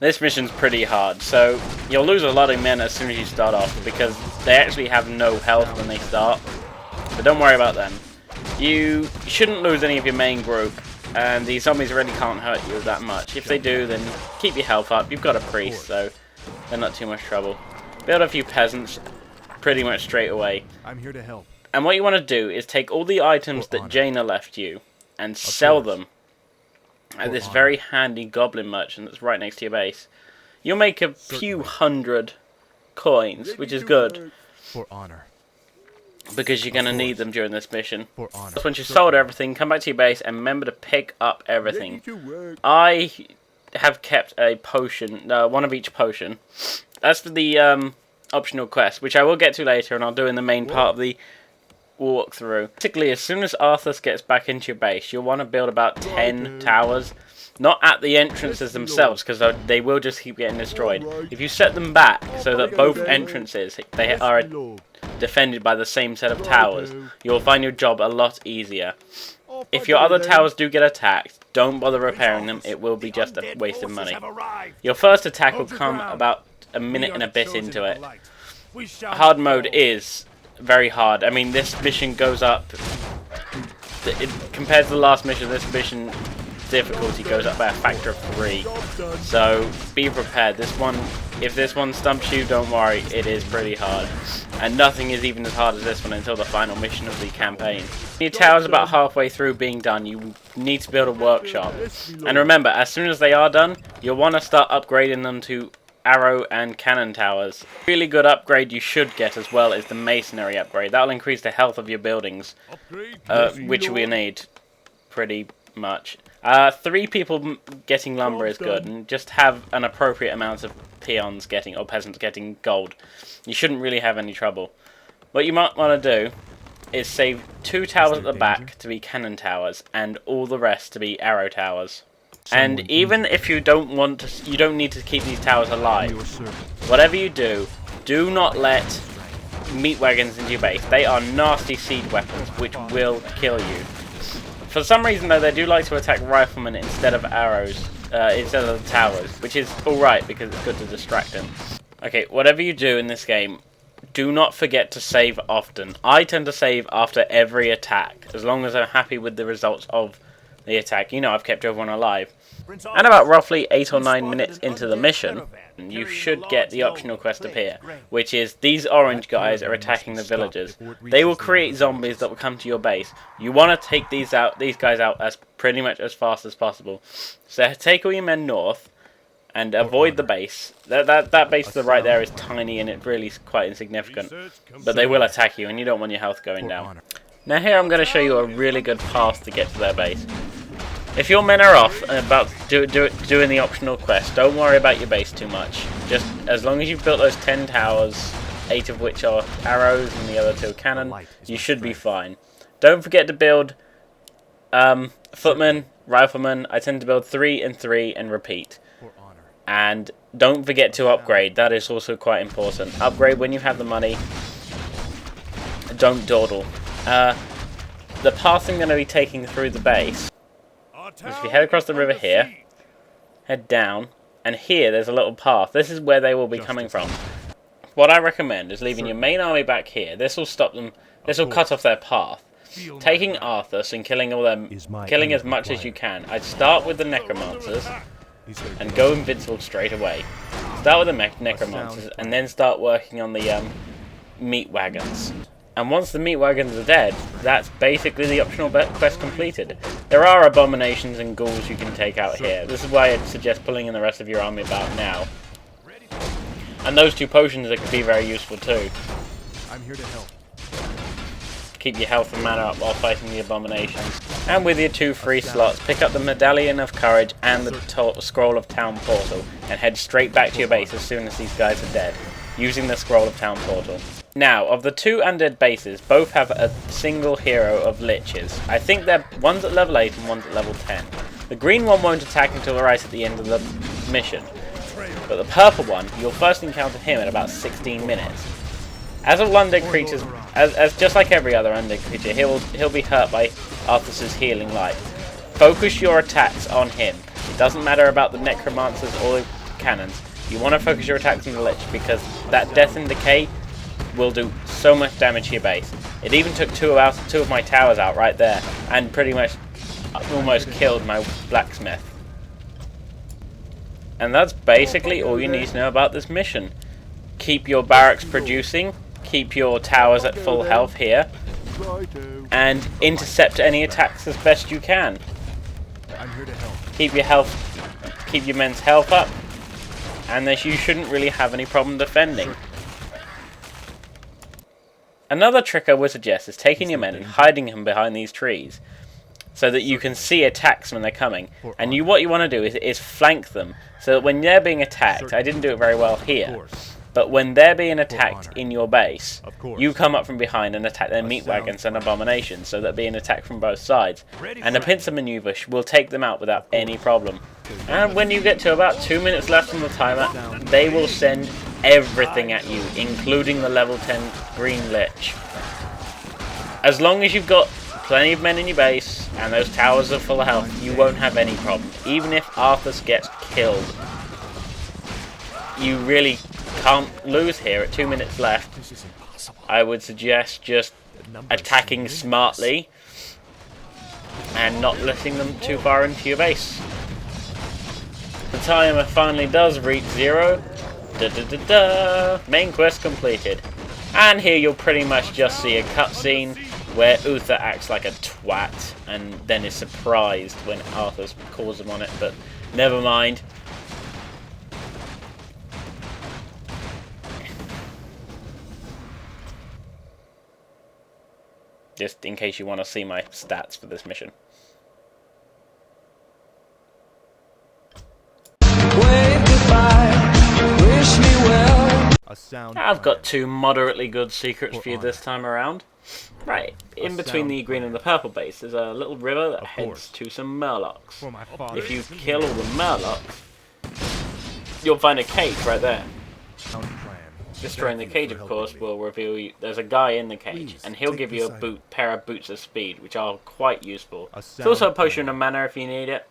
This mission's pretty hard, so you'll lose a lot of men as soon as you start off because they actually have no health when they start. But don't worry about them. You shouldn't lose any of your main group, and the zombies really can't hurt you that much. If they do, then keep your health up. You've got a priest, so they're not too much trouble. Build a few peasants pretty much straight away. I'm here to help. And what you want to do is take all the items that Jaina left you and sell them at this very handy goblin merchant that's right next to your base. You'll make a few hundred coins, which is good. For honor. Because you're going to need them during this mission. For honor. Once you've sold everything, come back to your base and remember to pick up everything. I have kept a potion, one of each potion. That's for the optional quest, which I will get to later and I'll do in the main part of the walkthrough. Basically, as soon as Arthas gets back into your base, you'll want to build about 10 towers. Not at the entrances themselves, because they will just keep getting destroyed. If you set them back so that both entrances they are defended by the same set of towers, you'll find your job a lot easier. If your other towers do get attacked, don't bother repairing them, it will be just a waste of money. Your first attack will come about a minute and a bit into it. Hard mode is very hard. I mean, this mission goes up, compared to the last mission, this mission difficulty goes up by a factor of 3. So be prepared. This one, if this one stumps you, don't worry, it is pretty hard. And nothing is even as hard as this one until the final mission of the campaign. Your tower's about halfway through being done. You need to build a workshop. And remember, as soon as they are done, you'll want to start upgrading them to arrow and cannon towers. Really good upgrade you should get as well is the masonry upgrade. That'll increase the health of your buildings, which we need pretty much. 3 people getting lumber is good, and just have an appropriate amount of peons getting, or peasants getting gold. You shouldn't really have any trouble. What you might want to do is save 2 towers at the back to be cannon towers, and all the rest to be arrow towers. And even if you don't want to, you don't need to keep these towers alive. Whatever you do, do not let meat wagons into your base. They are nasty siege weapons, which will kill you. For some reason though, they do like to attack riflemen instead of arrows, instead of the towers, which is alright because it's good to distract them. Okay, whatever you do in this game, do not forget to save often. I tend to save after every attack, as long as I'm happy with the results of the attack. You know I've kept everyone alive. And about roughly 8 or 9 minutes into the mission, you should get the optional quest appear, which is these orange guys are attacking the villagers. They will create zombies that will come to your base. You want to take these guys out as pretty much as fast as possible. So take all your men north and avoid the base. That base to the right there is tiny and it's really quite insignificant, but they will attack you and you don't want your health going down. Now here I'm going to show you a really good path to get to their base. If your men are off and about doing the optional quest, don't worry about your base too much. Just as long as you've built those 10 towers, 8 of which are arrows and the other 2 are cannon, you should be fine. Don't forget to build footmen, riflemen. I tend to build 3 and 3 and repeat. And don't forget to upgrade. That is also quite important. Upgrade when you have the money. Don't dawdle. The path I'm going to be taking through the base is if you head across the river here, head down, and here there's a little path. This is where they will be coming from. What I recommend is leaving your main army back here. This will stop them. This will cut off their path. Taking Arthas and killing all them, killing as much as you can. I'd start with the necromancers and go invincible straight away. Start with the necromancers and then start working on the meat wagons. And once the meat wagons are dead, that's basically the optional quest completed. There are abominations and ghouls you can take out here. This is why I'd suggest pulling in the rest of your army about now. And those 2 potions that could be very useful too. I'm here to help. Keep your health and mana up while fighting the abominations. And with your 2 free slots, pick up the Medallion of Courage and the Scroll of Town Portal, and head straight back to your base as soon as these guys are dead, using the Scroll of Town Portal. Now, of the 2 undead bases, both have a single hero of liches. I think one's at level 8 and one's at level 10. The green one won't attack until right at the end of the mission, but the purple one, you'll first encounter him at about 16 minutes. As all undead creatures, as just like every other undead creature, he'll be hurt by Arthas' healing light. Focus your attacks on him. It doesn't matter about the necromancers or the cannons. You want to focus your attacks on the Lich because that Death and Decay will do so much damage to your base. It even took two of my towers out right there, and pretty much almost killed my blacksmith. And that's basically all you need to know about this mission. Keep your barracks producing, keep your towers at full health here, and intercept any attacks as best you can. I'm here to help. Keep your men's health up, and you shouldn't really have any problem defending. Another trick I would suggest is taking your men and hiding them behind these trees, so that you can see attacks when they're coming. And what you want to do is flank them, so that when they're being attacked, I didn't do it very well here, but when they're being attacked in your base, you come up from behind and attack their meat wagons and abominations, so they're being attacked from both sides. And a pincer maneuver will take them out without any problem. And when you get to about 2 minutes left on the timer, they will send everything at you, including the level 10 green lich. As long as you've got plenty of men in your base and those towers are full of health, you won't have any problem. Even if Arthas gets killed, you really can't lose here at 2 minutes left. I would suggest just attacking smartly and not letting them too far into your base. The timer finally does reach 0. Main quest completed. And here you'll pretty much just see a cutscene where Uther acts like a twat and then is surprised when Arthas calls him on it, but never mind. Just in case you want to see my stats for this mission. I've got 2 moderately good secrets for you this time around. Right, in between the green and the purple base, there's a little river that heads to some murlocs. If you kill all the murlocs, you'll find a cage right there. Destroying the cage, of course, will reveal you there's a guy in the cage, and he'll give you a pair of boots of speed, which are quite useful. There's also a potion of mana if you need it.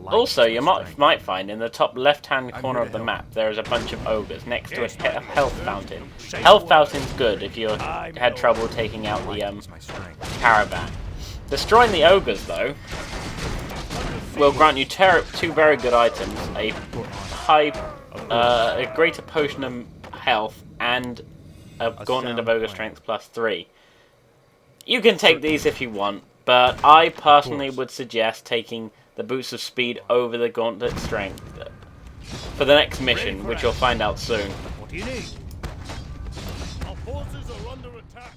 Also, you might find in the top left-hand corner of the map there is a bunch of ogres next to a health fountain. Health fountain's good if you had trouble taking out the caravan. Destroying the ogres, though, will grant you 2 very good items: a greater potion of health and a gauntlet of ogre strength +3. You can take these if you want, but I personally would suggest taking the boots of speed over the gauntlet strength for the next mission, which you'll find out soon. What do you need? Our forces are under attack.